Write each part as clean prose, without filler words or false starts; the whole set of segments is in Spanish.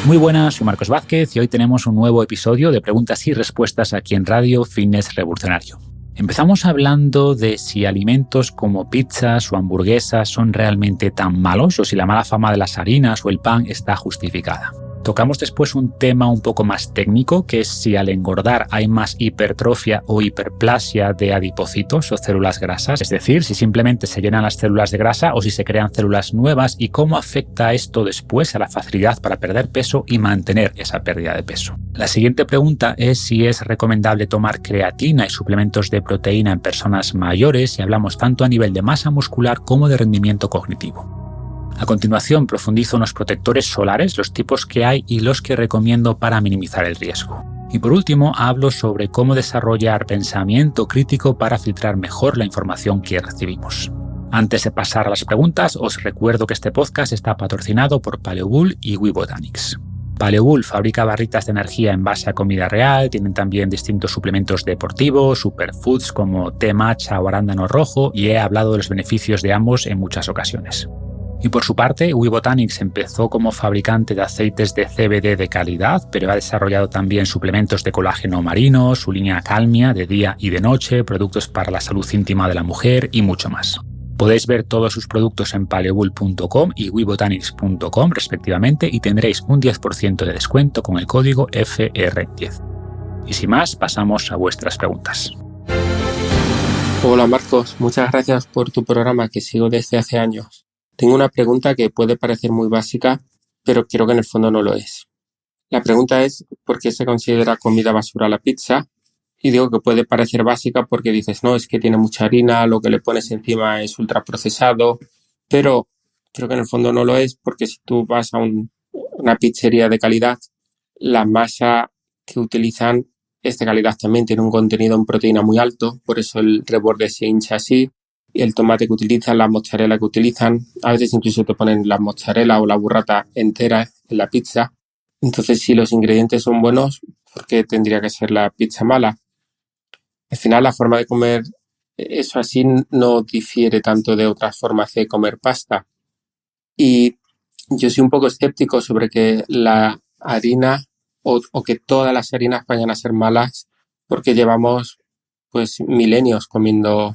Muy buenas, soy Marcos Vázquez y hoy tenemos un nuevo episodio de preguntas y respuestas aquí en Radio Fitness Revolucionario. Empezamos hablando de si alimentos como pizzas o hamburguesas son realmente tan malos o si la mala fama de las harinas o el pan está justificada. Tocamos después un tema un poco más técnico, que es si al engordar hay más hipertrofia o hiperplasia de adipocitos o células grasas, es decir, si simplemente se llenan las células de grasa o si se crean células nuevas y cómo afecta esto después a la facilidad para perder peso y mantener esa pérdida de peso. La siguiente pregunta es si es recomendable tomar creatina y suplementos de proteína en personas mayores y hablamos tanto a nivel de masa muscular como de rendimiento cognitivo. A continuación, profundizo en los protectores solares, los tipos que hay y los que recomiendo para minimizar el riesgo. Y por último, hablo sobre cómo desarrollar pensamiento crítico para filtrar mejor la información que recibimos. Antes de pasar a las preguntas, os recuerdo que este podcast está patrocinado por Paleobull y WeBotanics. Paleobull fabrica barritas de energía en base a comida real, tienen también distintos suplementos deportivos, superfoods como té matcha o arándano rojo y he hablado de los beneficios de ambos en muchas ocasiones. Y por su parte, WeBotanics empezó como fabricante de aceites de CBD de calidad, pero ha desarrollado también suplementos de colágeno marino, su línea Calmia de día y de noche, productos para la salud íntima de la mujer y mucho más. Podéis ver todos sus productos en paleobull.com y webotanics.com respectivamente y tendréis un 10% de descuento con el código FR10. Y sin más, pasamos a vuestras preguntas. Hola Marcos, muchas gracias por tu programa que sigo desde hace años. Tengo una pregunta que puede parecer muy básica, pero creo que en el fondo no lo es. La pregunta es ¿por qué se considera comida basura la pizza? Y digo que puede parecer básica porque dices, no, es que tiene mucha harina, lo que le pones encima es ultraprocesado, pero creo que en el fondo no lo es porque si tú vas a una pizzería de calidad, la masa que utilizan es de calidad también, tiene un contenido en proteína muy alto, por eso el reborde se hincha así. Y el tomate que utilizan, la mozzarella que utilizan, a veces incluso te ponen la mozzarella o la burrata entera en la pizza. Entonces, si los ingredientes son buenos, ¿por qué tendría que ser la pizza mala? Al final, la forma de comer eso así no difiere tanto de otras formas de comer pasta. Y yo soy un poco escéptico sobre que la harina o que todas las harinas vayan a ser malas porque llevamos pues milenios comiendo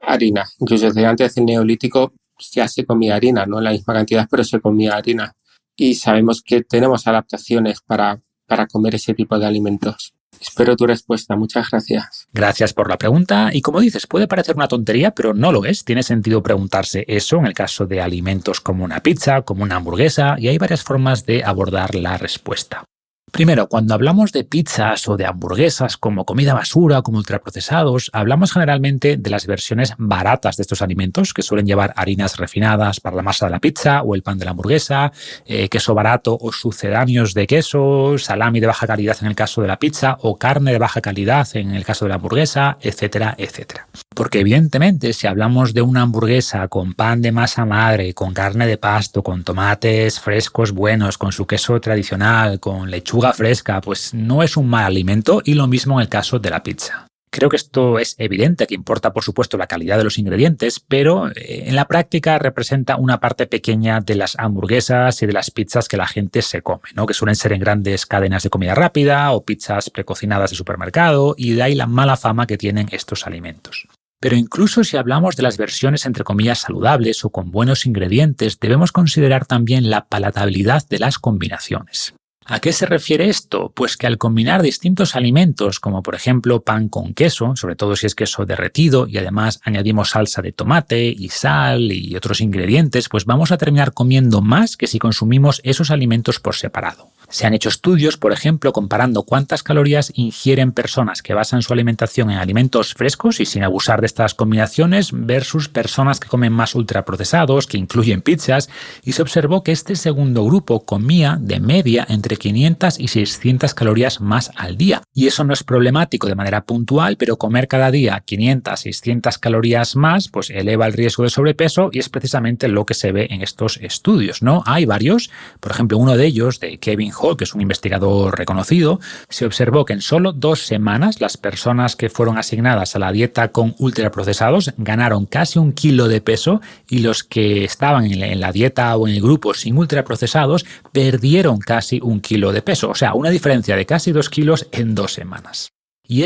harina. Incluso desde antes del Neolítico ya se comía harina, no en la misma cantidad, pero se comía harina. Y sabemos que tenemos adaptaciones para comer ese tipo de alimentos. Espero tu respuesta. Muchas gracias. Gracias por la pregunta. Y como dices, puede parecer una tontería, pero no lo es. Tiene sentido preguntarse eso en el caso de alimentos como una pizza, como una hamburguesa, y hay varias formas de abordar la respuesta. Primero, cuando hablamos de pizzas o de hamburguesas como comida basura o como ultraprocesados, hablamos generalmente de las versiones baratas de estos alimentos que suelen llevar harinas refinadas para la masa de la pizza o el pan de la hamburguesa, queso barato o sucedáneos de queso, salami de baja calidad en el caso de la pizza o carne de baja calidad en el caso de la hamburguesa, etcétera, etcétera. Porque evidentemente si hablamos de una hamburguesa con pan de masa madre, con carne de pasto, con tomates frescos buenos, con su queso tradicional, con lechuga fresca, pues no es un mal alimento y lo mismo en el caso de la pizza. Creo que esto es evidente, que importa por supuesto la calidad de los ingredientes, pero en la práctica representa una parte pequeña de las hamburguesas y de las pizzas que la gente se come, ¿no? Que suelen ser en grandes cadenas de comida rápida o pizzas precocinadas de supermercado y de ahí la mala fama que tienen estos alimentos. Pero incluso si hablamos de las versiones entre comillas saludables o con buenos ingredientes, debemos considerar también la palatabilidad de las combinaciones. ¿A qué se refiere esto? Pues que al combinar distintos alimentos, como por ejemplo pan con queso, sobre todo si es queso derretido y además añadimos salsa de tomate y sal y otros ingredientes, pues vamos a terminar comiendo más que si consumimos esos alimentos por separado. Se han hecho estudios, por ejemplo, comparando cuántas calorías ingieren personas que basan su alimentación en alimentos frescos y sin abusar de estas combinaciones versus personas que comen más ultraprocesados, que incluyen pizzas, y se observó que este segundo grupo comía de media entre 500 y 600 calorías más al día. Y eso no es problemático de manera puntual, pero comer cada día 500, 600 calorías más, pues eleva el riesgo de sobrepeso y es precisamente lo que se ve en estos estudios, ¿no? Hay varios, por ejemplo, uno de ellos de Kevin Hall, que es un investigador reconocido, se observó que en solo 2 semanas las personas que fueron asignadas a la dieta con ultraprocesados ganaron casi 1 kilo de peso y los que estaban en la dieta o en el grupo sin ultraprocesados perdieron casi 1 kilo de peso. O sea, una diferencia de casi 2 kilos en 2 semanas. Y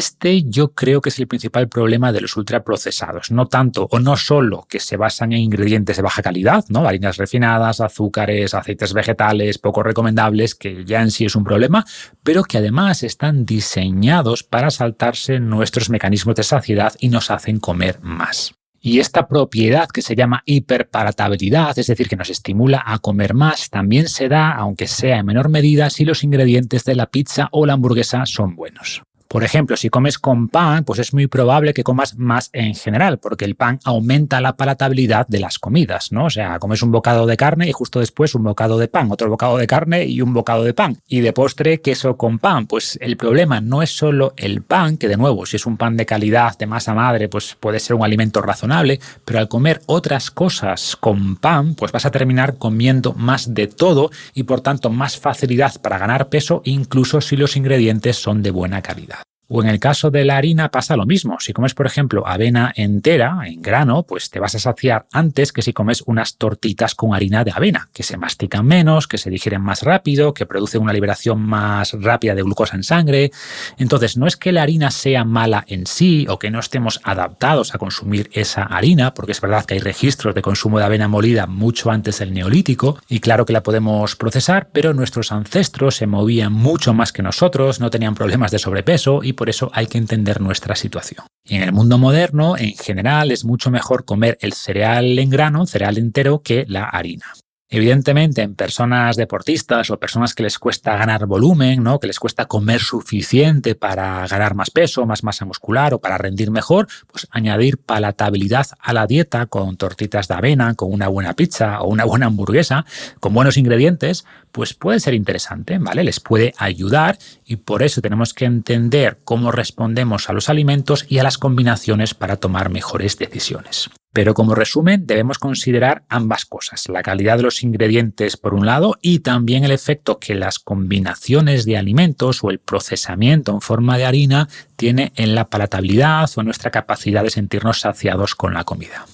yo creo que es el principal problema de los ultraprocesados. No tanto o no solo que se basan en ingredientes de baja calidad, ¿no? Harinas refinadas, azúcares, aceites vegetales poco recomendables, que ya en sí es un problema, pero que además están diseñados para saltarse nuestros mecanismos de saciedad y nos hacen comer más. Y esta propiedad que se llama hiperpalatabilidad, es decir, que nos estimula a comer más, también se da, aunque sea en menor medida, si los ingredientes de la pizza o la hamburguesa son buenos. Por ejemplo, si comes con pan, pues es muy probable que comas más en general, porque el pan aumenta la palatabilidad de las comidas, ¿no? O sea, comes un bocado de carne y justo después un bocado de pan, otro bocado de carne y un bocado de pan. Y de postre, queso con pan. Pues el problema no es solo el pan, que de nuevo, si es un pan de calidad, de masa madre, pues puede ser un alimento razonable, pero al comer otras cosas con pan, pues vas a terminar comiendo más de todo y por tanto más facilidad para ganar peso, incluso si los ingredientes son de buena calidad. O en el caso de la harina pasa lo mismo. Si comes, por ejemplo, avena entera, en grano, pues te vas a saciar antes que si comes unas tortitas con harina de avena, que se mastican menos, que se digieren más rápido, que producen una liberación más rápida de glucosa en sangre. Entonces, no es que la harina sea mala en sí o que no estemos adaptados a consumir esa harina, porque es verdad que hay registros de consumo de avena molida mucho antes del Neolítico y claro que la podemos procesar, pero nuestros ancestros se movían mucho más que nosotros, no tenían problemas de sobrepeso y por eso hay que entender nuestra situación. Y en el mundo moderno, en general, es mucho mejor comer el cereal en grano, cereal entero, que la harina. Evidentemente, en personas deportistas o personas que les cuesta ganar volumen, ¿no? Que les cuesta comer suficiente para ganar más peso, más masa muscular o para rendir mejor, pues añadir palatabilidad a la dieta con tortitas de avena, con una buena pizza o una buena hamburguesa, con buenos ingredientes, pues puede ser interesante, ¿vale? Les puede ayudar y por eso tenemos que entender cómo respondemos a los alimentos y a las combinaciones para tomar mejores decisiones. Pero como resumen, debemos considerar ambas cosas, la calidad de los ingredientes por un lado y también el efecto que las combinaciones de alimentos o el procesamiento en forma de harina tiene en la palatabilidad o en nuestra capacidad de sentirnos saciados con la comida.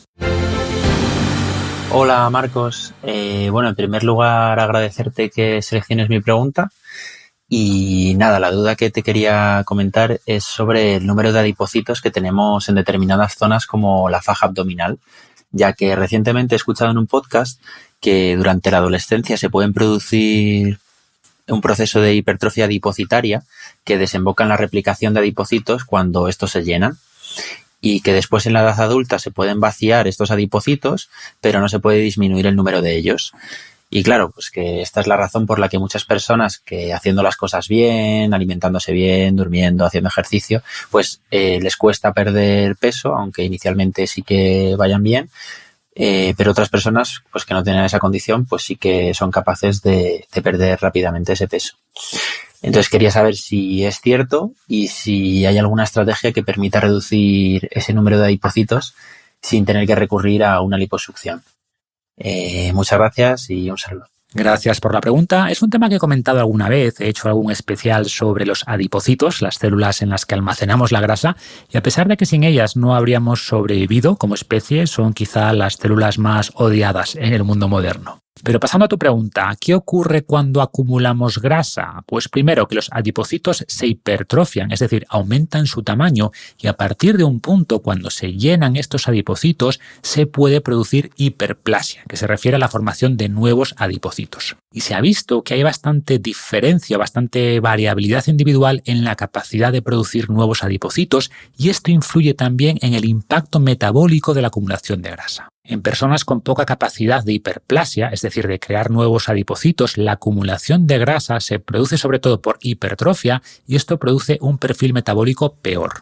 Hola Marcos, bueno, en primer lugar agradecerte que selecciones mi pregunta y nada, la duda que te quería comentar es sobre el número de adipocitos que tenemos en determinadas zonas como la faja abdominal, ya que recientemente he escuchado en un podcast que durante la adolescencia se pueden producir un proceso de hipertrofia adipocitaria que desemboca en la replicación de adipocitos cuando estos se llenan. Y que después en la edad adulta se pueden vaciar estos adipocitos, pero no se puede disminuir el número de ellos. Y claro, pues que esta es la razón por la que muchas personas que haciendo las cosas bien, alimentándose bien, durmiendo, haciendo ejercicio, pues les cuesta perder peso, aunque inicialmente sí que vayan bien, pero otras personas pues que no tienen esa condición, pues sí que son capaces de perder rápidamente ese peso. Entonces quería saber si es cierto y si hay alguna estrategia que permita reducir ese número de adipocitos sin tener que recurrir a una liposucción. Muchas gracias y un saludo. Gracias por la pregunta. Es un tema que he comentado alguna vez. He hecho algún especial sobre los adipocitos, las células en las que almacenamos la grasa, y a pesar de que sin ellas no habríamos sobrevivido como especie, son quizá las células más odiadas en el mundo moderno. Pero pasando a tu pregunta, ¿qué ocurre cuando acumulamos grasa? Pues primero que los adipocitos se hipertrofian, es decir, aumentan su tamaño y a partir de un punto cuando se llenan estos adipocitos se puede producir hiperplasia, que se refiere a la formación de nuevos adipocitos. Y se ha visto que hay bastante diferencia, bastante variabilidad individual en la capacidad de producir nuevos adipocitos y esto influye también en el impacto metabólico de la acumulación de grasa. En personas con poca capacidad de hiperplasia, es decir, de crear nuevos adipocitos, la acumulación de grasa se produce sobre todo por hipertrofia y esto produce un perfil metabólico peor.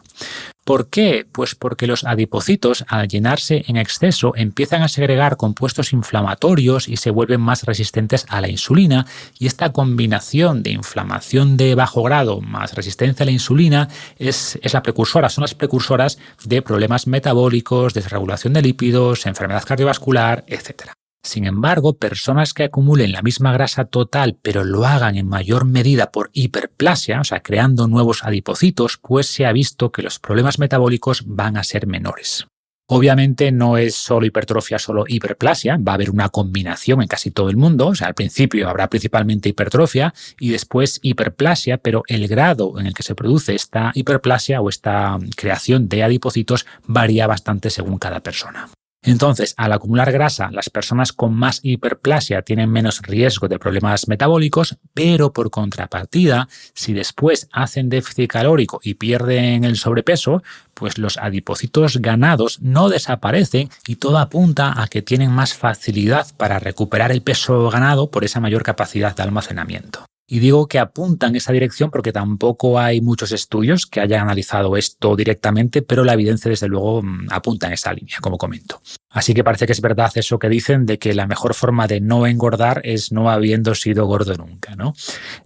¿Por qué? Pues porque los adipocitos, al llenarse en exceso, empiezan a segregar compuestos inflamatorios y se vuelven más resistentes a la insulina, y esta combinación de inflamación de bajo grado más resistencia a la insulina es la precursora, son las precursoras de problemas metabólicos, desregulación de lípidos, enfermedad cardiovascular, etc. Sin embargo, personas que acumulen la misma grasa total pero lo hagan en mayor medida por hiperplasia, o sea, creando nuevos adipocitos, pues se ha visto que los problemas metabólicos van a ser menores. Obviamente no es solo hipertrofia, solo hiperplasia, va a haber una combinación en casi todo el mundo, o sea, al principio habrá principalmente hipertrofia y después hiperplasia, pero el grado en el que se produce esta hiperplasia o esta creación de adipocitos varía bastante según cada persona. Entonces, al acumular grasa, las personas con más hiperplasia tienen menos riesgo de problemas metabólicos, pero por contrapartida, si después hacen déficit calórico y pierden el sobrepeso, pues los adipocitos ganados no desaparecen y todo apunta a que tienen más facilidad para recuperar el peso ganado por esa mayor capacidad de almacenamiento. Y digo que apunta en esa dirección porque tampoco hay muchos estudios que hayan analizado esto directamente, pero la evidencia desde luego apunta en esa línea, como comento. Así que parece que es verdad eso que dicen de que la mejor forma de no engordar es no habiendo sido gordo nunca, ¿no?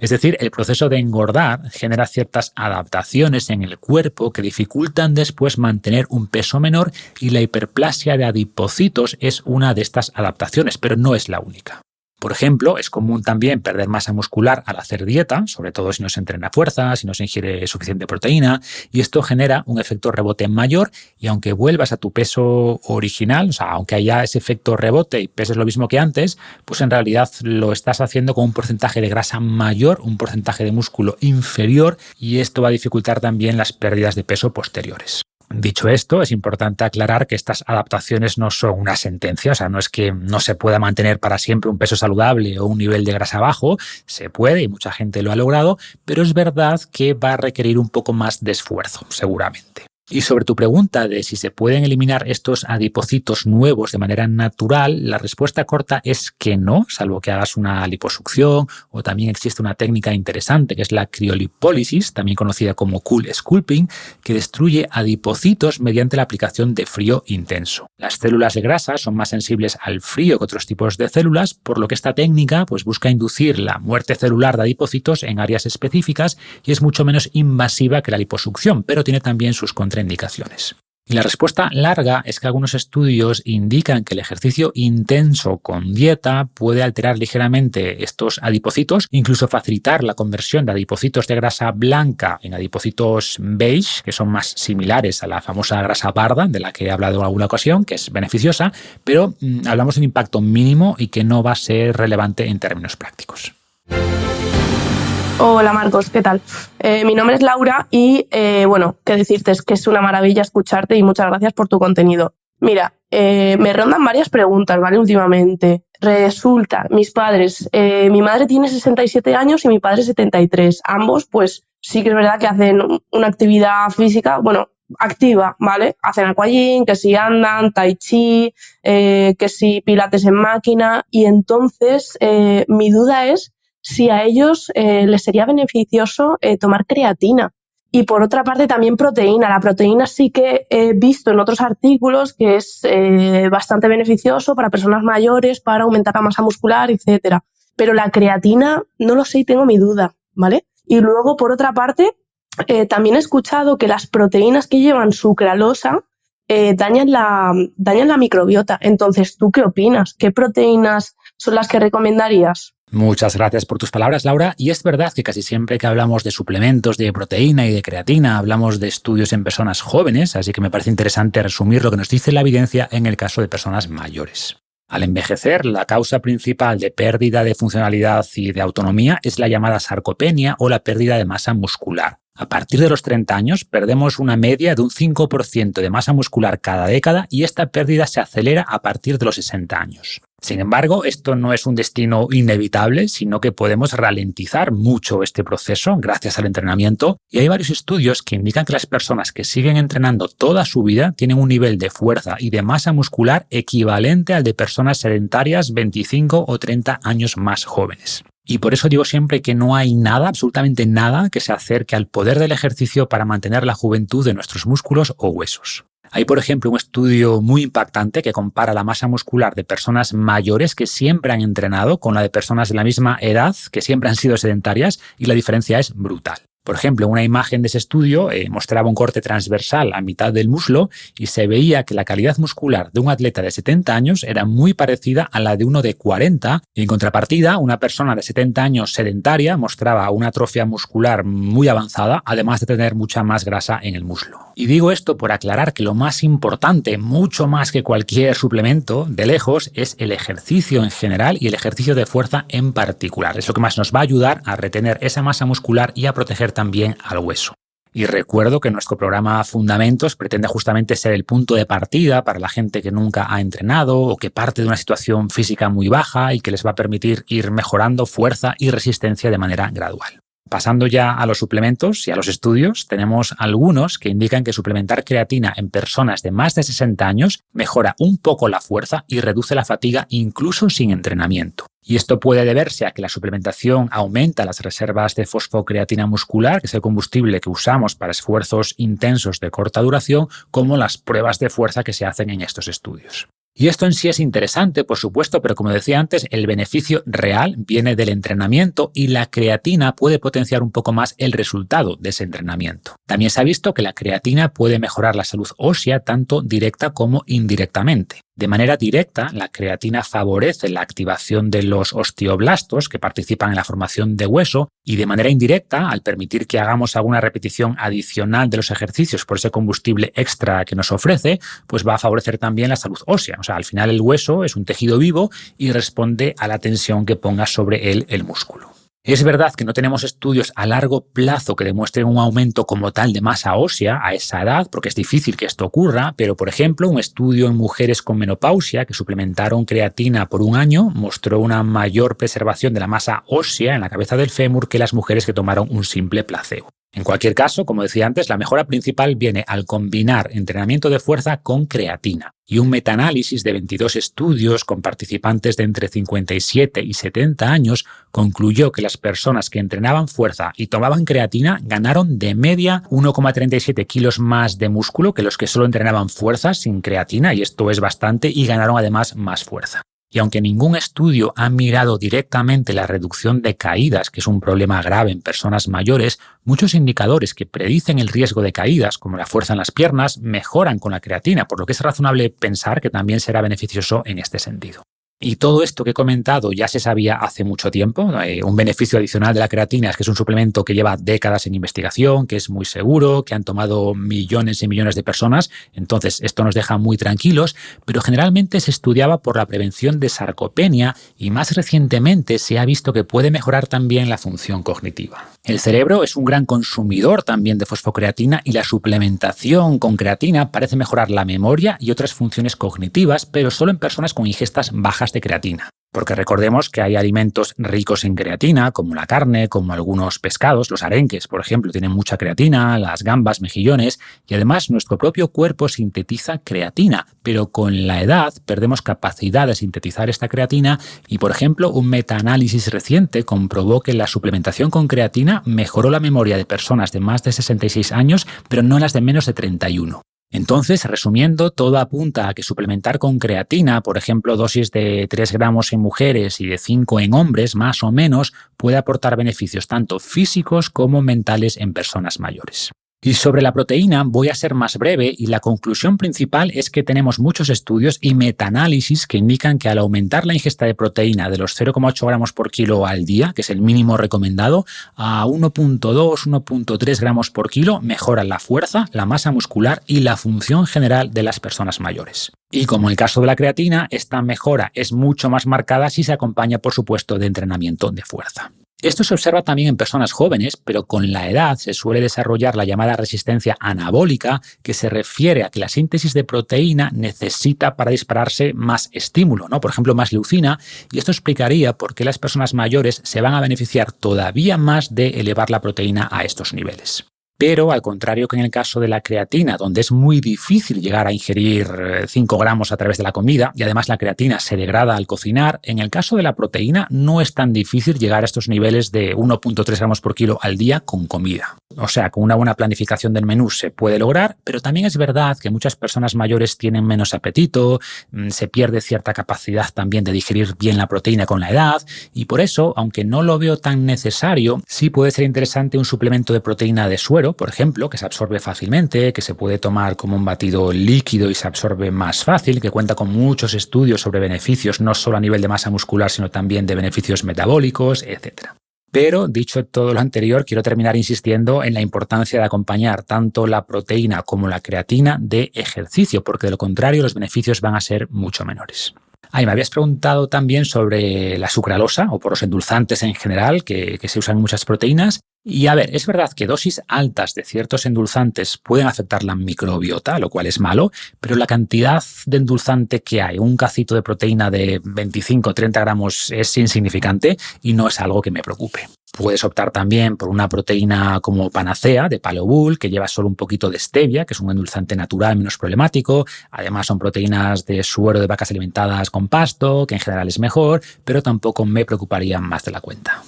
Es decir, el proceso de engordar genera ciertas adaptaciones en el cuerpo que dificultan después mantener un peso menor y la hiperplasia de adipocitos es una de estas adaptaciones, pero no es la única. Por ejemplo, es común también perder masa muscular al hacer dieta, sobre todo si no se entrena fuerza, si no se ingiere suficiente proteína, y esto genera un efecto rebote mayor y aunque vuelvas a tu peso original, o sea, aunque haya ese efecto rebote y peses lo mismo que antes, pues en realidad lo estás haciendo con un porcentaje de grasa mayor, un porcentaje de músculo inferior y esto va a dificultar también las pérdidas de peso posteriores. Dicho esto, es importante aclarar que estas adaptaciones no son una sentencia, o sea, no es que no se pueda mantener para siempre un peso saludable o un nivel de grasa bajo, se puede y mucha gente lo ha logrado, pero es verdad que va a requerir un poco más de esfuerzo, seguramente. Y sobre tu pregunta de si se pueden eliminar estos adipocitos nuevos de manera natural, la respuesta corta es que no, salvo que hagas una liposucción o también existe una técnica interesante que es la criolipólisis, también conocida como cool sculpting, que destruye adipocitos mediante la aplicación de frío intenso. Las células de grasa son más sensibles al frío que otros tipos de células, por lo que esta técnica pues, busca inducir la muerte celular de adipocitos en áreas específicas y es mucho menos invasiva que la liposucción, pero tiene también sus contraindicaciones. Y la respuesta larga es que algunos estudios indican que el ejercicio intenso con dieta puede alterar ligeramente estos adipocitos, incluso facilitar la conversión de adipocitos de grasa blanca en adipocitos beige, que son más similares a la famosa grasa parda, de la que he hablado en alguna ocasión, que es beneficiosa, pero hablamos de un impacto mínimo y que no va a ser relevante en términos prácticos. Hola Marcos, ¿qué tal? Mi nombre es Laura y bueno, qué decirte, es que es una maravilla escucharte y muchas gracias por tu contenido. Mira, me rondan varias preguntas, ¿vale? Últimamente. Resulta, mis padres, mi madre tiene 67 años y mi padre 73. Ambos, pues sí que es verdad que hacen una actividad física, bueno, activa, ¿vale? Hacen aquagym, que si andan, tai chi, que si pilates en máquina y entonces mi duda es si a ellos les sería beneficioso tomar creatina. Y por otra parte también proteína. La proteína sí que he visto en otros artículos que es bastante beneficioso para personas mayores, para aumentar la masa muscular, etcétera. Pero la creatina no lo sé y tengo mi duda, ¿vale? Y luego, por otra parte, también he escuchado que las proteínas que llevan sucralosa dañan la microbiota. Entonces, ¿tú qué opinas? ¿Qué proteínas son las que recomendarías? Muchas gracias por tus palabras, Laura. Y es verdad que casi siempre que hablamos de suplementos de proteína y de creatina, hablamos de estudios en personas jóvenes, así que me parece interesante resumir lo que nos dice la evidencia en el caso de personas mayores. Al envejecer, la causa principal de pérdida de funcionalidad y de autonomía es la llamada sarcopenia o la pérdida de masa muscular. A partir de los 30 años perdemos una media de un 5% de masa muscular cada década y esta pérdida se acelera a partir de los 60 años. Sin embargo, esto no es un destino inevitable, sino que podemos ralentizar mucho este proceso gracias al entrenamiento y hay varios estudios que indican que las personas que siguen entrenando toda su vida tienen un nivel de fuerza y de masa muscular equivalente al de personas sedentarias 25 o 30 años más jóvenes. Y por eso digo siempre que no hay nada, absolutamente nada, que se acerque al poder del ejercicio para mantener la juventud de nuestros músculos o huesos. Hay, por ejemplo, un estudio muy impactante que compara la masa muscular de personas mayores que siempre han entrenado con la de personas de la misma edad que siempre han sido sedentarias y la diferencia es brutal. Por ejemplo, una imagen de ese estudio mostraba un corte transversal a mitad del muslo y se veía que la calidad muscular de un atleta de 70 años era muy parecida a la de uno de 40 y en contrapartida, una persona de 70 años sedentaria mostraba una atrofia muscular muy avanzada, además de tener mucha más grasa en el muslo. Y digo esto por aclarar que lo más importante, mucho más que cualquier suplemento, de lejos, es el ejercicio en general y el ejercicio de fuerza en particular. Es lo que más nos va a ayudar a retener esa masa muscular y a proteger también al hueso. Y recuerdo que nuestro programa Fundamentos pretende justamente ser el punto de partida para la gente que nunca ha entrenado o que parte de una situación física muy baja y que les va a permitir ir mejorando fuerza y resistencia de manera gradual. Pasando ya a los suplementos y a los estudios, tenemos algunos que indican que suplementar creatina en personas de más de 60 años mejora un poco la fuerza y reduce la fatiga incluso sin entrenamiento. Y esto puede deberse a que la suplementación aumenta las reservas de fosfocreatina muscular, que es el combustible que usamos para esfuerzos intensos de corta duración, como las pruebas de fuerza que se hacen en estos estudios. Y esto en sí es interesante, por supuesto, pero como decía antes, el beneficio real viene del entrenamiento y la creatina puede potenciar un poco más el resultado de ese entrenamiento. También se ha visto que la creatina puede mejorar la salud ósea tanto directa como indirectamente. De manera directa, la creatina favorece la activación de los osteoblastos que participan en la formación de hueso y de manera indirecta, al permitir que hagamos alguna repetición adicional de los ejercicios por ese combustible extra que nos ofrece, pues va a favorecer también la salud ósea. O sea, al final el hueso es un tejido vivo y responde a la tensión que ponga sobre él el músculo. Es verdad que no tenemos estudios a largo plazo que demuestren un aumento como tal de masa ósea a esa edad, porque es difícil que esto ocurra, pero por ejemplo, un estudio en mujeres con menopausia que suplementaron creatina por un año mostró una mayor preservación de la masa ósea en la cabeza del fémur que las mujeres que tomaron un simple placebo. En cualquier caso, como decía antes, la mejora principal viene al combinar entrenamiento de fuerza con creatina. Y un metaanálisis de 22 estudios con participantes de entre 57 y 70 años concluyó que las personas que entrenaban fuerza y tomaban creatina ganaron de media 1,37 kilos más de músculo que los que solo entrenaban fuerza sin creatina, y esto es bastante, y ganaron además más fuerza. Y aunque ningún estudio ha mirado directamente la reducción de caídas, que es un problema grave en personas mayores, muchos indicadores que predicen el riesgo de caídas, como la fuerza en las piernas, mejoran con la creatina, por lo que es razonable pensar que también será beneficioso en este sentido. Y todo esto que he comentado ya se sabía hace mucho tiempo. Un beneficio adicional de la creatina es que es un suplemento que lleva décadas en investigación, que es muy seguro, que han tomado millones y millones de personas. Entonces, esto nos deja muy tranquilos, pero generalmente se estudiaba por la prevención de sarcopenia y más recientemente se ha visto que puede mejorar también la función cognitiva. El cerebro es un gran consumidor también de fosfocreatina y la suplementación con creatina parece mejorar la memoria y otras funciones cognitivas, pero solo en personas con ingestas bajas de creatina. Porque recordemos que hay alimentos ricos en creatina, como la carne, como algunos pescados, los arenques, por ejemplo, tienen mucha creatina, las gambas, mejillones, y además nuestro propio cuerpo sintetiza creatina, pero con la edad perdemos capacidad de sintetizar esta creatina y, por ejemplo, un metaanálisis reciente comprobó que la suplementación con creatina mejoró la memoria de personas de más de 66 años, pero no en las de menos de 31. Entonces, resumiendo, todo apunta a que suplementar con creatina, por ejemplo, dosis de 3 gramos en mujeres y de 5 en hombres, más o menos, puede aportar beneficios tanto físicos como mentales en personas mayores. Y sobre la proteína voy a ser más breve y la conclusión principal es que tenemos muchos estudios y metaanálisis que indican que al aumentar la ingesta de proteína de los 0,8 gramos por kilo al día, que es el mínimo recomendado, a 1,2, 1,3 gramos por kilo mejora la fuerza, la masa muscular y la función general de las personas mayores. Y como en el caso de la creatina, esta mejora es mucho más marcada si se acompaña, por supuesto, de entrenamiento de fuerza. Esto se observa también en personas jóvenes, pero con la edad se suele desarrollar la llamada resistencia anabólica, que se refiere a que la síntesis de proteína necesita para dispararse más estímulo, ¿no? Por ejemplo, más leucina, y esto explicaría por qué las personas mayores se van a beneficiar todavía más de elevar la proteína a estos niveles. Pero al contrario que en el caso de la creatina, donde es muy difícil llegar a ingerir 5 gramos a través de la comida y además la creatina se degrada al cocinar, en el caso de la proteína no es tan difícil llegar a estos niveles de 1,3 gramos por kilo al día con comida. O sea, con una buena planificación del menú se puede lograr, pero también es verdad que muchas personas mayores tienen menos apetito, se pierde cierta capacidad también de digerir bien la proteína con la edad y por eso, aunque no lo veo tan necesario, sí puede ser interesante un suplemento de proteína de suero, por ejemplo, que se absorbe fácilmente, que se puede tomar como un batido líquido y se absorbe más fácil, que cuenta con muchos estudios sobre beneficios no solo a nivel de masa muscular, sino también de beneficios metabólicos, etc. Pero, dicho todo lo anterior, quiero terminar insistiendo en la importancia de acompañar tanto la proteína como la creatina de ejercicio, porque de lo contrario los beneficios van a ser mucho menores. Me habías preguntado también sobre la sucralosa o por los endulzantes en general que se usan en muchas proteínas. Y a ver, es verdad que dosis altas de ciertos endulzantes pueden afectar la microbiota, lo cual es malo, pero la cantidad de endulzante que hay, un cacito de proteína de 25 o 30 gramos es insignificante y no es algo que me preocupe. Puedes optar también por una proteína como Panacea de Paleo Bull, que lleva solo un poquito de stevia, que es un endulzante natural menos problemático. Además son proteínas de suero de vacas alimentadas con pasto, que en general es mejor, pero tampoco me preocuparía más de la cuenta.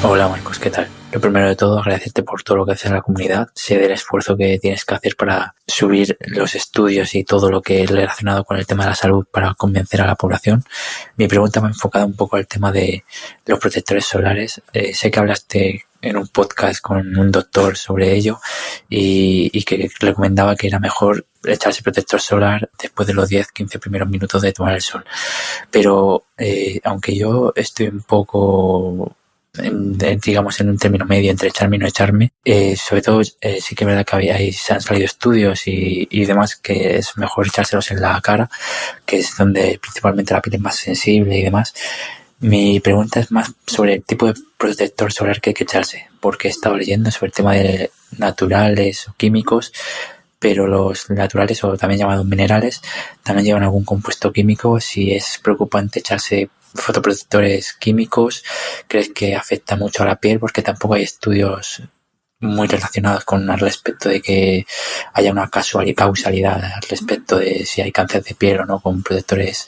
Hola Marcos, ¿qué tal? Lo primero de todo, agradecerte por todo lo que haces en la comunidad. Sé del esfuerzo que tienes que hacer para subir los estudios y todo lo que es relacionado con el tema de la salud para convencer a la población. Mi pregunta me ha enfocado un poco al tema de los protectores solares. Sé que hablaste en un podcast con un doctor sobre ello y que recomendaba que era mejor echarse protector solar después de los 10-15 primeros minutos de tomar el sol. Pero aunque yo estoy un poco digamos en un término medio entre echarme y no echarme, sobre todo sí que es verdad que se han salido estudios y demás que es mejor echárselos en la cara, que es donde principalmente la piel es más sensible y demás. Mi pregunta es más sobre el tipo de protector solar que hay que echarse, porque he estado leyendo sobre el tema de naturales o químicos, pero los naturales o también llamados minerales también llevan algún compuesto químico. Si es preocupante echarse fotoprotectores químicos, ¿crees que afecta mucho a la piel? Porque tampoco hay estudios muy relacionados con al respecto de que haya una causalidad al respecto de si hay cáncer de piel o no con protectores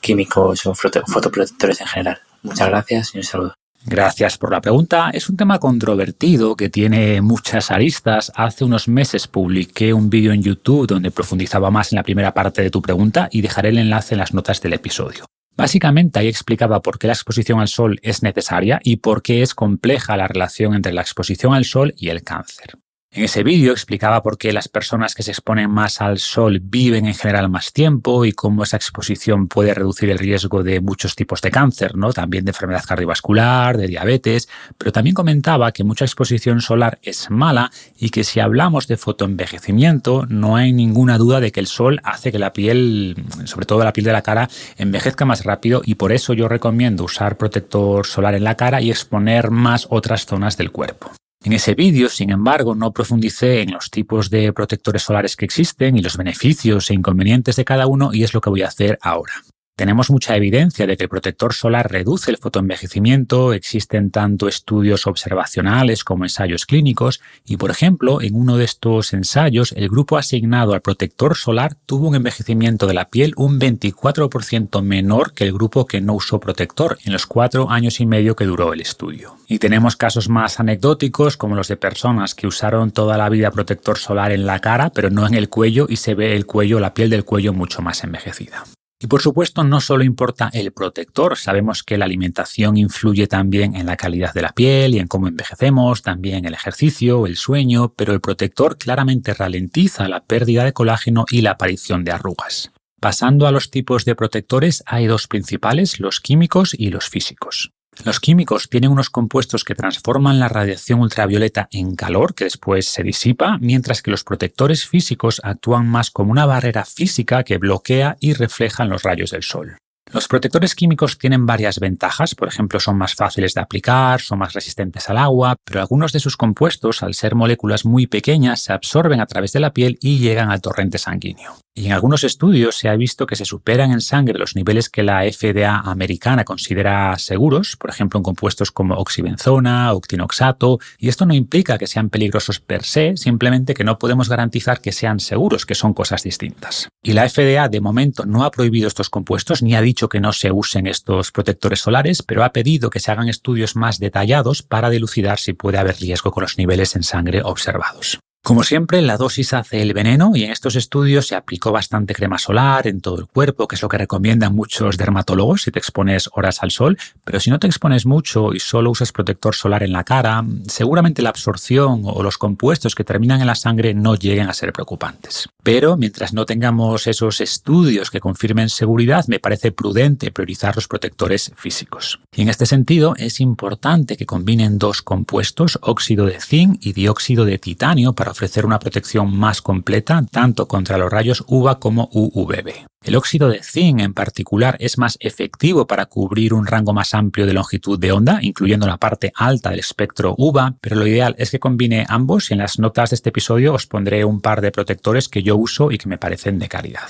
químicos o fotoprotectores en general. Muchas gracias y un saludo. Gracias por la pregunta. Es un tema controvertido que tiene muchas aristas. Hace unos meses publiqué un vídeo en YouTube donde profundizaba más en la primera parte de tu pregunta y dejaré el enlace en las notas del episodio. Básicamente ahí explicaba por qué la exposición al sol es necesaria y por qué es compleja la relación entre la exposición al sol y el cáncer. En ese vídeo explicaba por qué las personas que se exponen más al sol viven en general más tiempo y cómo esa exposición puede reducir el riesgo de muchos tipos de cáncer, ¿no? También de enfermedad cardiovascular, de diabetes, pero también comentaba que mucha exposición solar es mala y que si hablamos de fotoenvejecimiento no hay ninguna duda de que el sol hace que la piel, sobre todo la piel de la cara, envejezca más rápido y por eso yo recomiendo usar protector solar en la cara y exponer más otras zonas del cuerpo. En ese vídeo, sin embargo, no profundicé en los tipos de protectores solares que existen y los beneficios e inconvenientes de cada uno y es lo que voy a hacer ahora. Tenemos mucha evidencia de que el protector solar reduce el fotoenvejecimiento, existen tanto estudios observacionales como ensayos clínicos y, por ejemplo, en uno de estos ensayos, el grupo asignado al protector solar tuvo un envejecimiento de la piel un 24% menor que el grupo que no usó protector en los 4 años y medio que duró el estudio. Y tenemos casos más anecdóticos como los de personas que usaron toda la vida protector solar en la cara, pero no en el cuello y se ve el cuello, la piel del cuello mucho más envejecida. Y por supuesto no solo importa el protector, sabemos que la alimentación influye también en la calidad de la piel y en cómo envejecemos, también el ejercicio, el sueño, pero el protector claramente ralentiza la pérdida de colágeno y la aparición de arrugas. Pasando a los tipos de protectores, hay 2 principales, los químicos y los físicos. Los químicos tienen unos compuestos que transforman la radiación ultravioleta en calor que después se disipa, mientras que los protectores físicos actúan más como una barrera física que bloquea y refleja los rayos del sol. Los protectores químicos tienen varias ventajas, por ejemplo son más fáciles de aplicar, son más resistentes al agua, pero algunos de sus compuestos, al ser moléculas muy pequeñas, se absorben a través de la piel y llegan al torrente sanguíneo. Y en algunos estudios se ha visto que se superan en sangre los niveles que la FDA americana considera seguros, por ejemplo en compuestos como oxibenzona, octinoxato, y esto no implica que sean peligrosos per se, simplemente que no podemos garantizar que sean seguros, que son cosas distintas. Y la FDA de momento no ha prohibido estos compuestos ni ha dicho que no se usen estos protectores solares, pero ha pedido que se hagan estudios más detallados para dilucidar si puede haber riesgo con los niveles en sangre observados. Como siempre, la dosis hace el veneno y en estos estudios se aplicó bastante crema solar en todo el cuerpo, que es lo que recomiendan muchos dermatólogos si te expones horas al sol, pero si no te expones mucho y solo usas protector solar en la cara, seguramente la absorción o los compuestos que terminan en la sangre no lleguen a ser preocupantes. Pero mientras no tengamos esos estudios que confirmen seguridad, me parece prudente priorizar los protectores físicos. Y en este sentido, es importante que combinen dos compuestos, óxido de zinc y dióxido de titanio, para ofrecer una protección más completa tanto contra los rayos UVA como UVB. El óxido de zinc en particular es más efectivo para cubrir un rango más amplio de longitud de onda, incluyendo la parte alta del espectro UVA, pero lo ideal es que combine ambos y en las notas de este episodio os pondré un par de protectores que yo uso y que me parecen de calidad.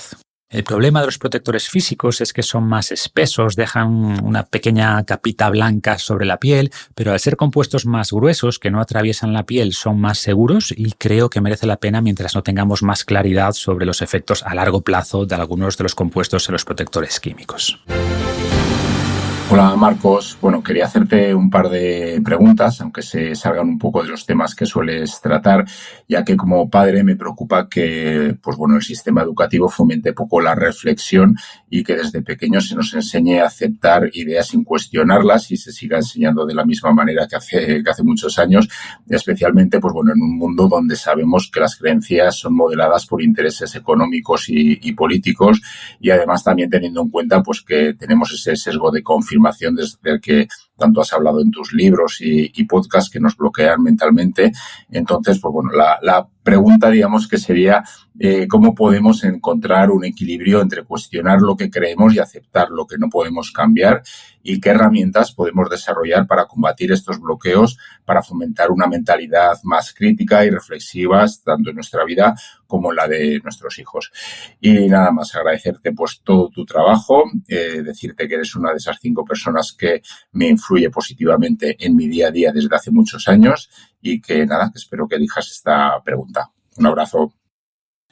El problema de los protectores físicos es que son más espesos, dejan una pequeña capita blanca sobre la piel, pero al ser compuestos más gruesos que no atraviesan la piel son más seguros y creo que merece la pena mientras no tengamos más claridad sobre los efectos a largo plazo de algunos de los compuestos en los protectores químicos. Hola Marcos, bueno, quería hacerte un par de preguntas, aunque se salgan un poco de los temas que sueles tratar, ya que como padre me preocupa que el sistema educativo fomente poco la reflexión y que desde pequeños se nos enseñe a aceptar ideas sin cuestionarlas y se siga enseñando de la misma manera que hace muchos años, especialmente en un mundo donde sabemos que las creencias son modeladas por intereses económicos y políticos y además también teniendo en cuenta que tenemos ese sesgo de confirmación desde el que tanto has hablado en tus libros y podcasts que nos bloquean mentalmente. Entonces, la pregunta, digamos, que sería ¿cómo podemos encontrar un equilibrio entre cuestionar lo que creemos y aceptar lo que no podemos cambiar? ¿Y qué herramientas podemos desarrollar para combatir estos bloqueos, para fomentar una mentalidad más crítica y reflexiva tanto en nuestra vida como en la de nuestros hijos? Y nada más, agradecerte todo tu trabajo, decirte que eres una de esas 5 personas que me influye positivamente en mi día a día desde hace muchos años y que espero que elijas esta pregunta. Un abrazo.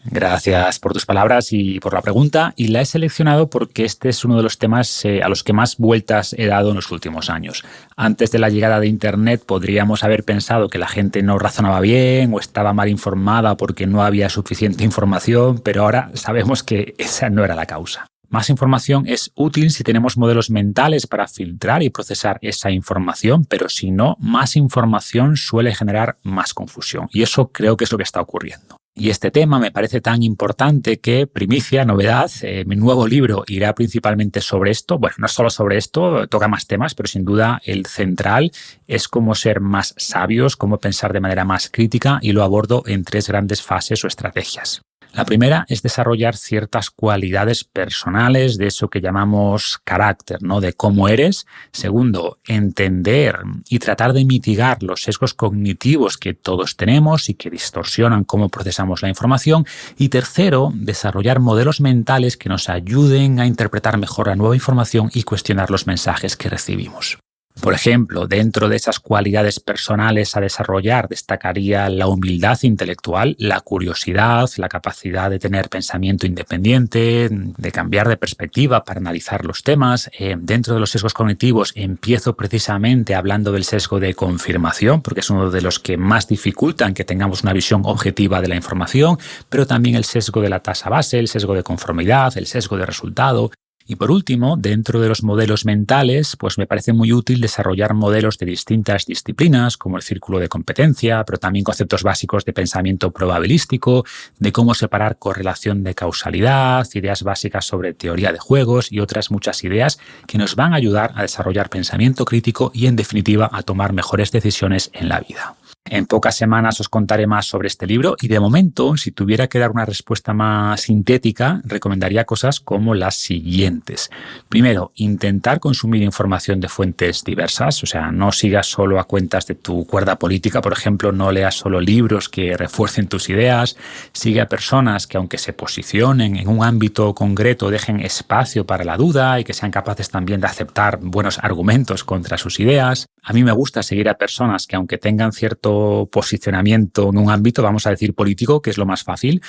Gracias por tus palabras y por la pregunta, y la he seleccionado porque este es uno de los temas a los que más vueltas he dado en los últimos años. Antes de la llegada de Internet podríamos haber pensado que la gente no razonaba bien o estaba mal informada porque no había suficiente información, pero ahora sabemos que esa no era la causa. Más información es útil si tenemos modelos mentales para filtrar y procesar esa información, pero si no, más información suele generar más confusión. Y eso creo que es lo que está ocurriendo. Y este tema me parece tan importante que, primicia, novedad, mi nuevo libro irá principalmente sobre esto. Bueno, no solo sobre esto, toca más temas, pero sin duda el central es cómo ser más sabios, cómo pensar de manera más crítica, y lo abordo en 3 grandes fases o estrategias. La primera es desarrollar ciertas cualidades personales de eso que llamamos carácter, ¿no? De cómo eres. Segundo, entender y tratar de mitigar los sesgos cognitivos que todos tenemos y que distorsionan cómo procesamos la información. Y tercero, desarrollar modelos mentales que nos ayuden a interpretar mejor la nueva información y cuestionar los mensajes que recibimos. Por ejemplo, dentro de esas cualidades personales a desarrollar destacaría la humildad intelectual, la curiosidad, la capacidad de tener pensamiento independiente, de cambiar de perspectiva para analizar los temas. Dentro de los sesgos cognitivos empiezo precisamente hablando del sesgo de confirmación, porque es uno de los que más dificultan que tengamos una visión objetiva de la información, pero también el sesgo de la tasa base, el sesgo de conformidad, el sesgo de resultado. Y por último, dentro de los modelos mentales, me parece muy útil desarrollar modelos de distintas disciplinas, como el círculo de competencia, pero también conceptos básicos de pensamiento probabilístico, de cómo separar correlación de causalidad, ideas básicas sobre teoría de juegos y otras muchas ideas que nos van a ayudar a desarrollar pensamiento crítico y, en definitiva, a tomar mejores decisiones en la vida. En pocas semanas os contaré más sobre este libro y de momento, si tuviera que dar una respuesta más sintética, recomendaría cosas como las siguientes. Primero, intentar consumir información de fuentes diversas, o sea, no sigas solo a cuentas de tu cuerda política, por ejemplo, no leas solo libros que refuercen tus ideas, sigue a personas que aunque se posicionen en un ámbito concreto dejen espacio para la duda y que sean capaces también de aceptar buenos argumentos contra sus ideas. A mí me gusta seguir a personas que aunque tengan cierto posicionamiento en un ámbito, vamos a decir político, que es lo más fácil,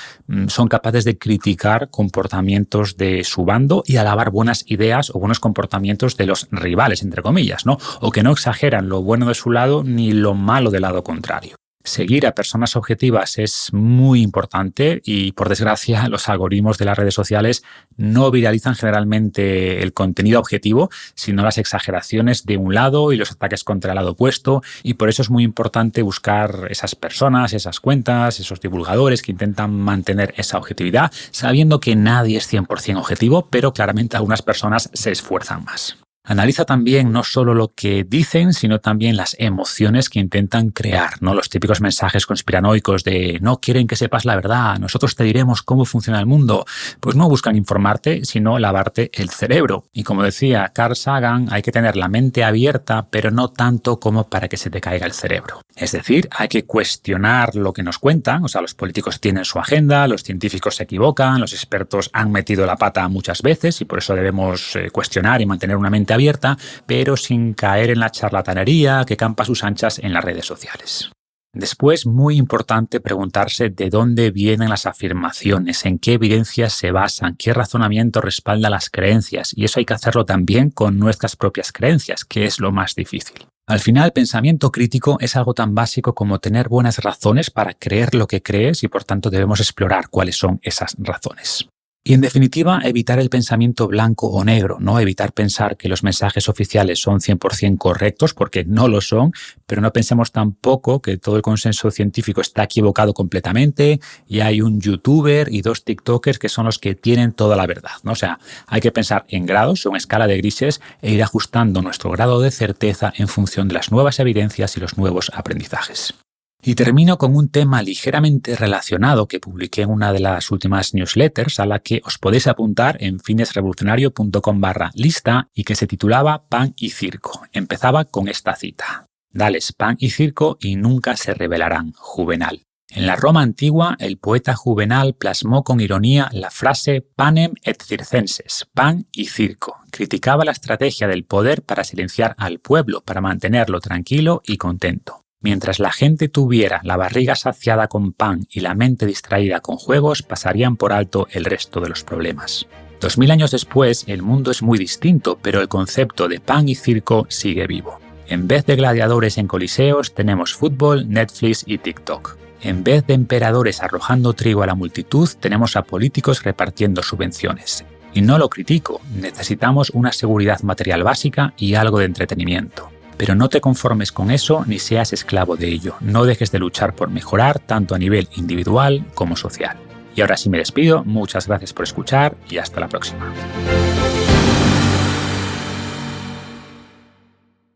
son capaces de criticar comportamientos de su bando y alabar buenas ideas o buenos comportamientos de los rivales, entre comillas, ¿no? O que no exageran lo bueno de su lado ni lo malo del lado contrario. Seguir a personas objetivas es muy importante y, por desgracia, los algoritmos de las redes sociales no viralizan generalmente el contenido objetivo, sino las exageraciones de un lado y los ataques contra el lado opuesto, y por eso es muy importante buscar esas personas, esas cuentas, esos divulgadores que intentan mantener esa objetividad, sabiendo que nadie es 100% objetivo, pero claramente algunas personas se esfuerzan más. Analiza también no solo lo que dicen, sino también las emociones que intentan crear, ¿no? Los típicos mensajes conspiranoicos de no quieren que sepas la verdad, nosotros te diremos cómo funciona el mundo. Pues no buscan informarte, sino lavarte el cerebro. Y como decía Carl Sagan, hay que tener la mente abierta, pero no tanto como para que se te caiga el cerebro. Es decir, hay que cuestionar lo que nos cuentan, o sea, los políticos tienen su agenda, los científicos se equivocan, los expertos han metido la pata muchas veces y por eso debemos cuestionar y mantener una mente abierta, pero sin caer en la charlatanería que campa a sus anchas en las redes sociales. Después, muy importante preguntarse de dónde vienen las afirmaciones, en qué evidencias se basan, qué razonamiento respalda las creencias, y eso hay que hacerlo también con nuestras propias creencias, que es lo más difícil. Al final, el pensamiento crítico es algo tan básico como tener buenas razones para creer lo que crees y por tanto debemos explorar cuáles son esas razones. Y en definitiva, evitar el pensamiento blanco o negro, ¿no? Evitar pensar que los mensajes oficiales son 100% correctos, porque no lo son, pero no pensemos tampoco que todo el consenso científico está equivocado completamente y hay un youtuber y 2 tiktokers que son los que tienen toda la verdad, ¿no? O sea, hay que pensar en grados o en escala de grises e ir ajustando nuestro grado de certeza en función de las nuevas evidencias y los nuevos aprendizajes. Y termino con un tema ligeramente relacionado que publiqué en una de las últimas newsletters a la que os podéis apuntar en finesrevolucionario.com/lista y que se titulaba Pan y circo. Empezaba con esta cita: Dales pan y circo y nunca se rebelarán. Juvenal. En la Roma antigua, el poeta Juvenal plasmó con ironía la frase panem et circenses, pan y circo. Criticaba la estrategia del poder para silenciar al pueblo, para mantenerlo tranquilo y contento. Mientras la gente tuviera la barriga saciada con pan y la mente distraída con juegos, pasarían por alto el resto de los problemas. 2000 años después, el mundo es muy distinto, pero el concepto de pan y circo sigue vivo. En vez de gladiadores en coliseos, tenemos fútbol, Netflix y TikTok. En vez de emperadores arrojando trigo a la multitud, tenemos a políticos repartiendo subvenciones. Y no lo critico, necesitamos una seguridad material básica y algo de entretenimiento. Pero no te conformes con eso ni seas esclavo de ello. No dejes de luchar por mejorar tanto a nivel individual como social. Y ahora sí me despido, muchas gracias por escuchar y hasta la próxima.